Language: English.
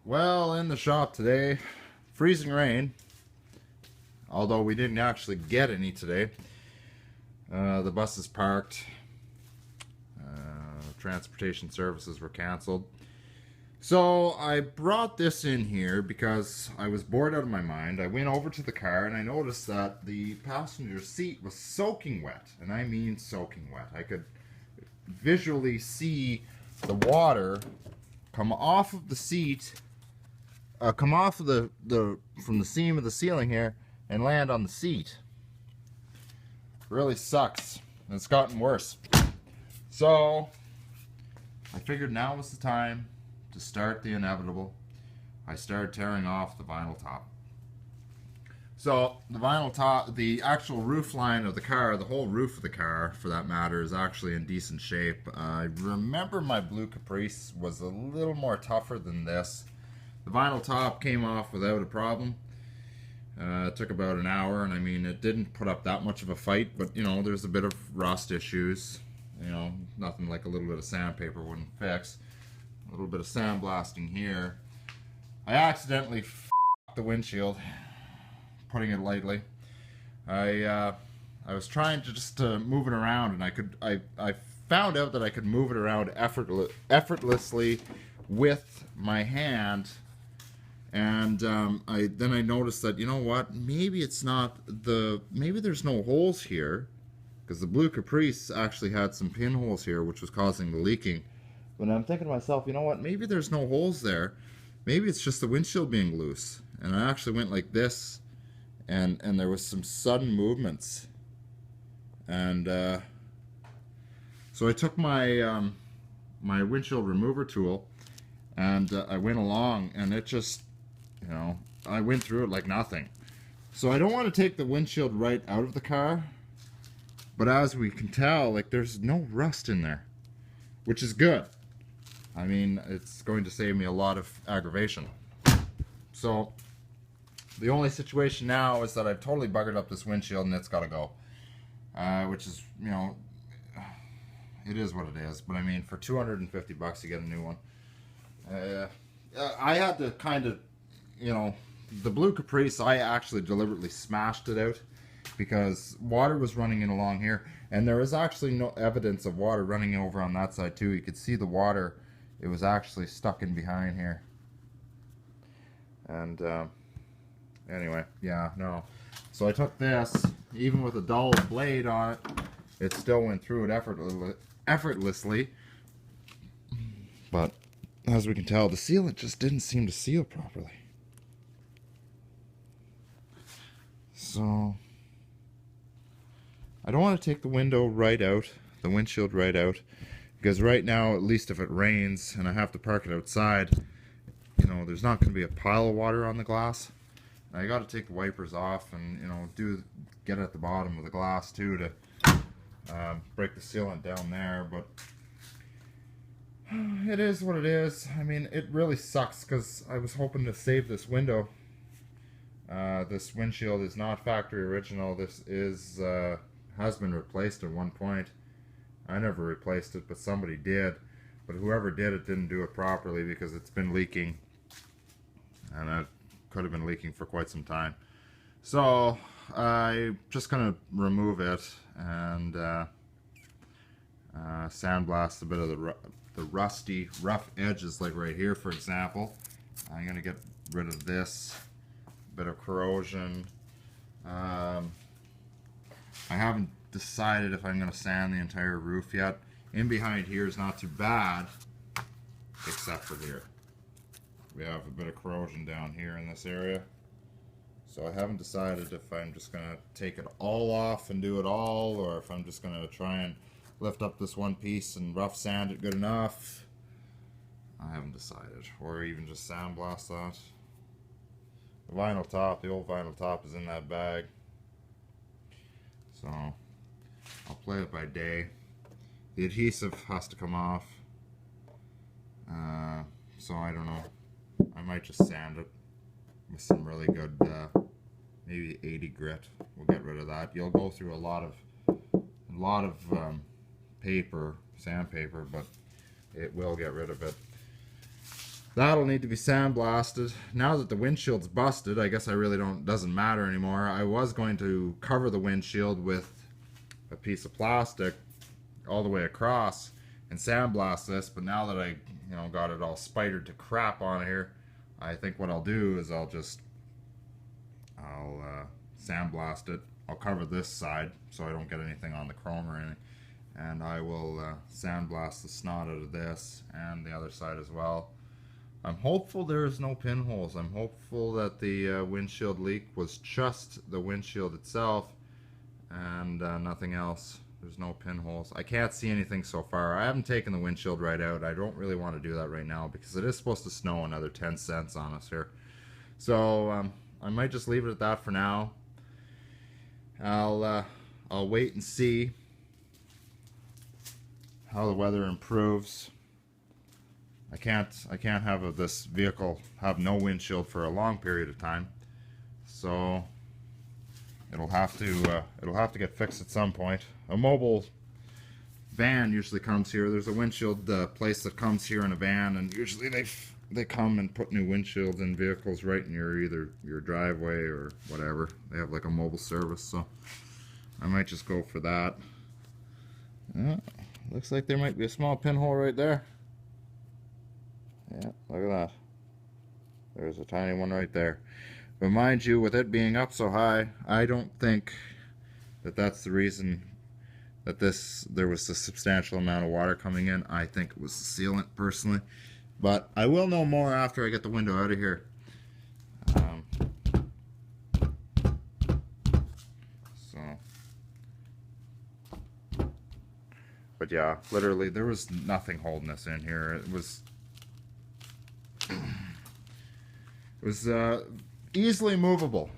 Well, in the shop today, freezing rain, although we didn't actually get any today. The bus is parked, transportation services were canceled. So I brought this in here because I was bored out of my mind. I went over to the car and I noticed that the passenger seat was soaking wet, and I mean soaking wet. I could visually see the water come off of the seat, come off of from the seam of the ceiling here and land on the seat. Really sucks, and it's gotten worse. So I figured now was the time to start the inevitable. I started tearing off the vinyl top. So the vinyl top, the actual roof line of the car, the whole roof of the car for that matter, is actually in decent shape. I remember my blue Caprice was a little more tougher than this. The vinyl top came off without a problem. It took about an hour, and I mean, it didn't put up that much of a fight, but you know, there's a bit of rust issues. You know, nothing like a little bit of sandpaper wouldn't fix. A little bit of sandblasting here. I accidentally f***ed the windshield, putting it lightly. I was trying to just move it around, and I found out that I could move it around effortlessly with my hand. And then I noticed that, you know what, maybe it's not maybe there's no holes here, because the blue Caprice actually had some pinholes here which was causing the leaking. But I'm thinking to myself, you know what, maybe there's no holes there. Maybe it's just the windshield being loose. And I actually went like this, and there was some sudden movements. And so I took my my windshield remover tool, and I went along, and it just, you know, I went through it like nothing. So I don't want to take the windshield right out of the car, but as we can tell, like, there's no rust in there, which is good. I mean, it's going to save me a lot of aggravation. So the only situation now is that I've totally buggered up this windshield and it's got to go. Which is, you know, it is what it is. But I mean, for 250 bucks you get a new one. I had to kind of, you know, the blue Caprice, I actually deliberately smashed it out because water was running in along here, and there was actually no evidence of water running over on that side too. You could see the water, it was actually stuck in behind here. And anyway, yeah, no. So I took this, even with a dull blade on it, it still went through it effortlessly. But as we can tell, the sealant just didn't seem to seal properly. So I don't want to take the window right out, the windshield right out, because right now, at least if it rains and I have to park it outside, you know, there's not going to be a pile of water on the glass. I got to take the wipers off and, you know, get at the bottom of the glass too to break the sealant down there. But it is what it is. I mean, it really sucks because I was hoping to save this window. This windshield is not factory original. This is has been replaced at one point. I never replaced it, but somebody did. But whoever did it didn't do it properly because it's been leaking, and it could have been leaking for quite some time. So I'm just gonna remove it and sandblast a bit of the rusty, rough edges, like right here, for example. I'm gonna get rid of this bit of corrosion. I haven't decided if I'm going to sand the entire roof yet. In behind here is not too bad, except for here. We have a bit of corrosion down here in this area. So I haven't decided if I'm just going to take it all off and do it all, or if I'm just going to try and lift up this one piece and rough sand it good enough. I haven't decided. Or even just sandblast that. The vinyl top, the old vinyl top, is in that bag. So I'll play it by day. The adhesive has to come off. So I don't know. I might just sand it with some really good, maybe 80 grit. We'll get rid of that. You'll go through a lot of paper, sandpaper, but it will get rid of it. That'll need to be sandblasted. Now that the windshield's busted, I guess I really doesn't matter anymore. I was going to cover the windshield with a piece of plastic all the way across and sandblast this, but now that I got it all spidered to crap on here, I think what I'll do is I'll sandblast it. I'll cover this side so I don't get anything on the chrome or anything, and I will sandblast the snot out of this and the other side as well. I'm hopeful there's no pinholes. I'm hopeful that the windshield leak was just the windshield itself and nothing else. There's no pinholes. I can't see anything so far. I haven't taken the windshield right out. I don't really want to do that right now because it is supposed to snow another 10 cents on us here. So I might just leave it at that for now. I'll wait and see how the weather improves. I can't have this vehicle have no windshield for a long period of time, so it'll have to get fixed at some point. A mobile van usually comes here. There's a windshield place that comes here in a van, and usually they come and put new windshields in vehicles right in either your driveway or whatever. They have like a mobile service, so I might just go for that. Looks like there might be a small pinhole right there. Yeah, look at that. There's a tiny one right there. But mind you, with it being up so high, I don't think that that's the reason that there was a substantial amount of water coming in. I think it was the sealant, personally. But I will know more after I get the window out of here. But yeah, literally, there was nothing holding us in here. It was easily movable.